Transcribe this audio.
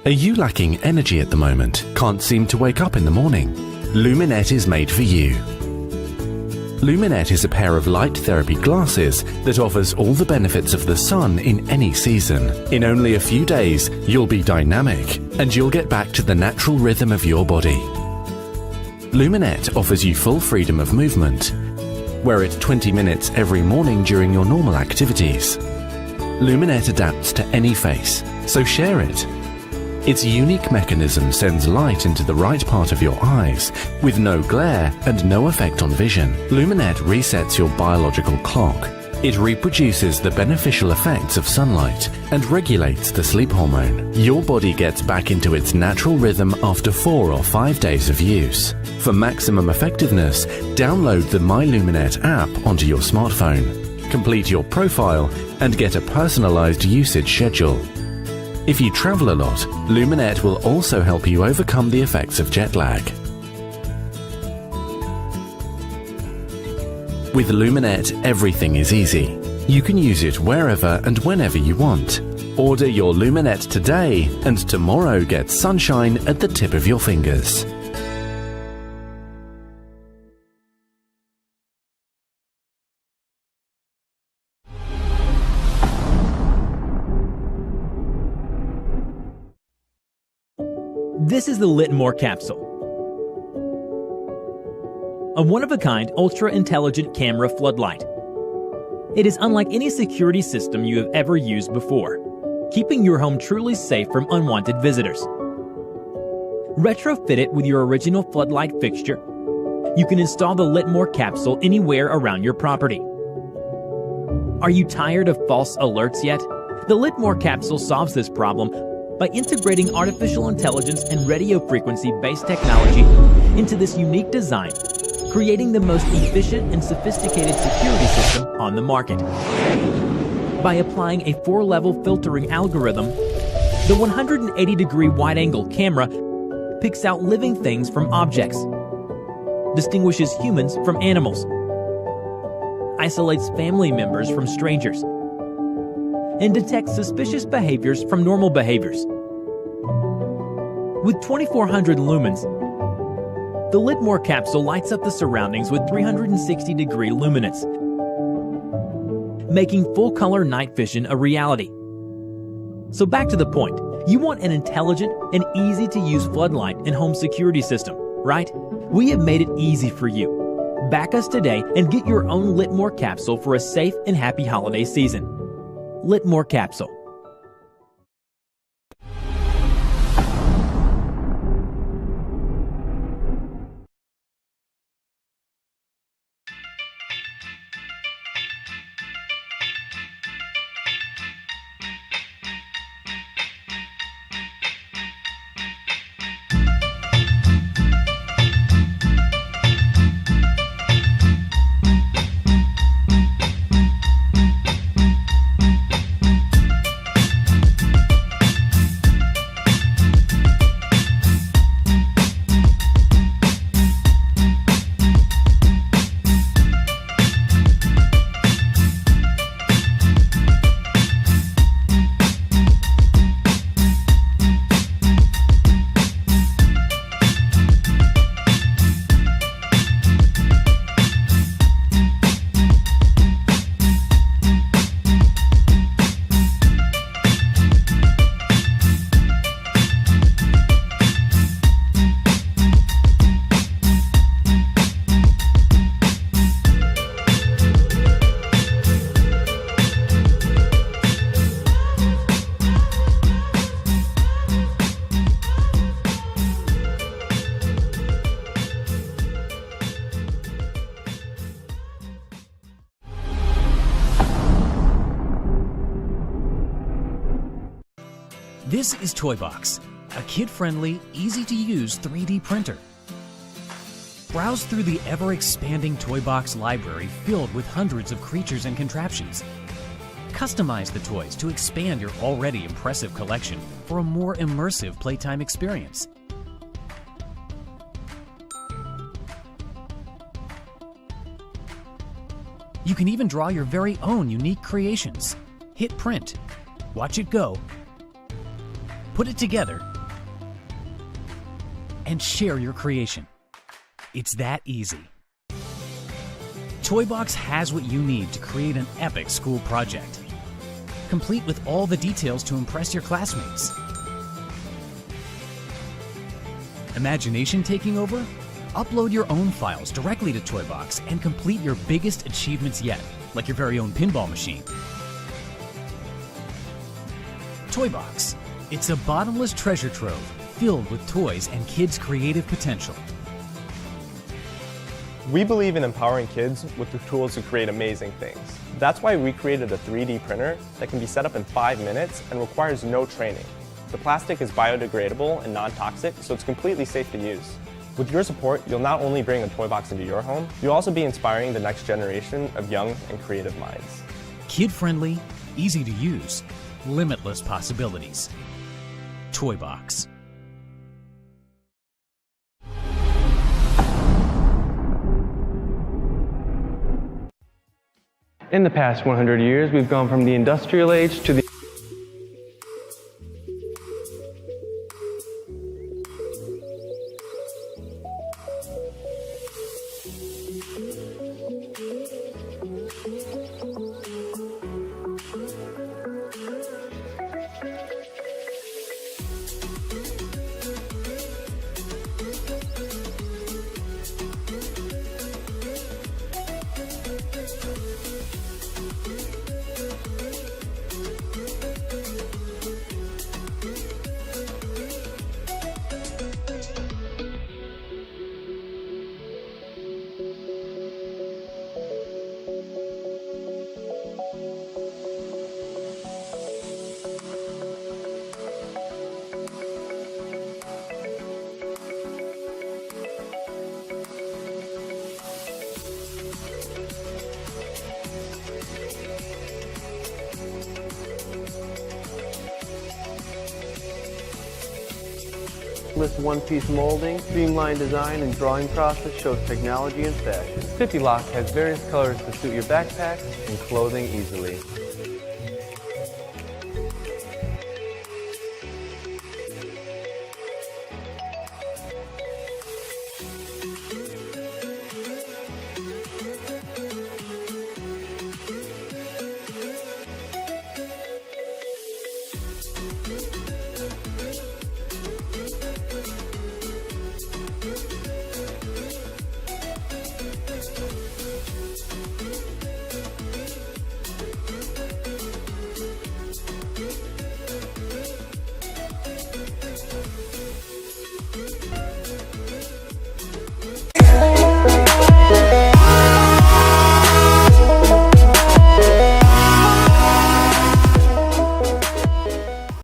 Are you lacking energy at the moment? Can't seem to wake up in the morning? Luminet is made for you. Luminet is a pair of light therapy glasses that offers all the benefits of the sun in any season. In only a few days, you'll be dynamic and you'll get back to the natural rhythm of your body. Luminet offers you full freedom of movement. Wear it 20 minutes every morning during your normal activities. Luminet adapts to any face, so share it. Its unique mechanism sends light into the right part of your eyes with no glare and no effect on vision. Luminet resets your biological clock. It reproduces the beneficial effects of sunlight and regulates the sleep hormone. Your body gets back into its natural rhythm after 4 or 5 days of use. For maximum effectiveness, download the My Luminet app onto your smartphone. Complete your profile and get a personalized usage schedule. If you travel a lot, Luminet will also help you overcome the effects of jet lag. With Luminet, everything is easy. You can use it wherever and whenever you want. Order your Luminet today, and tomorrow get sunshine at the tip of your fingers. This is the Litmore capsule, a one-of-a-kind, ultra-intelligent camera floodlight. It is unlike any security system you have ever used before, keeping your home truly safe from unwanted visitors. Retrofit it with your original floodlight fixture. You can install the Litmore capsule anywhere around your property. Are you tired of false alerts yet? The Litmore capsule solves this problem by integrating artificial intelligence and radio frequency-based technology into this unique design, creating the most efficient and sophisticated security system on the market. By applying a 4-level filtering algorithm, the 180-degree wide-angle camera picks out living things from objects, distinguishes humans from animals, isolates family members from strangers, and detects suspicious behaviors from normal behaviors. With 2,400 lumens, the Litmore capsule lights up the surroundings with 360-degree luminance, making full-color night vision a reality. So back to the point, you want an intelligent and easy-to-use floodlight and home security system, right? We have made it easy for you. Back us today and get your own Litmore capsule for a safe and happy holiday season. Litmore capsule. This is Toybox, a kid-friendly, easy-to-use 3D printer. Browse through the ever-expanding Toybox library filled with hundreds of creatures and contraptions. Customize the toys to expand your already impressive collection for a more immersive playtime experience. You can even draw your very own unique creations. Hit print, watch it go, put it together, and share your creation. It's that easy. Toybox has what you need to create an epic school project, complete with all the details to impress your classmates. Imagination taking over? Upload your own files directly to Toybox and complete your biggest achievements yet, like your very own pinball machine. Toybox. It's a bottomless treasure trove filled with toys and kids' creative potential. We believe in empowering kids with the tools to create amazing things. That's why we created a 3D printer that can be set up in 5 minutes and requires no training. The plastic is biodegradable and non-toxic, so it's completely safe to use. With your support, you'll not only bring a Toybox into your home, you'll also be inspiring the next generation of young and creative minds. Kid-friendly, easy to use, limitless possibilities. Toybox. In the past 100 years, we've gone from the industrial age to the This one-piece molding, streamlined design, and drawing process shows technology and fashion. 50 Lock has various colors to suit your backpacks and clothing easily.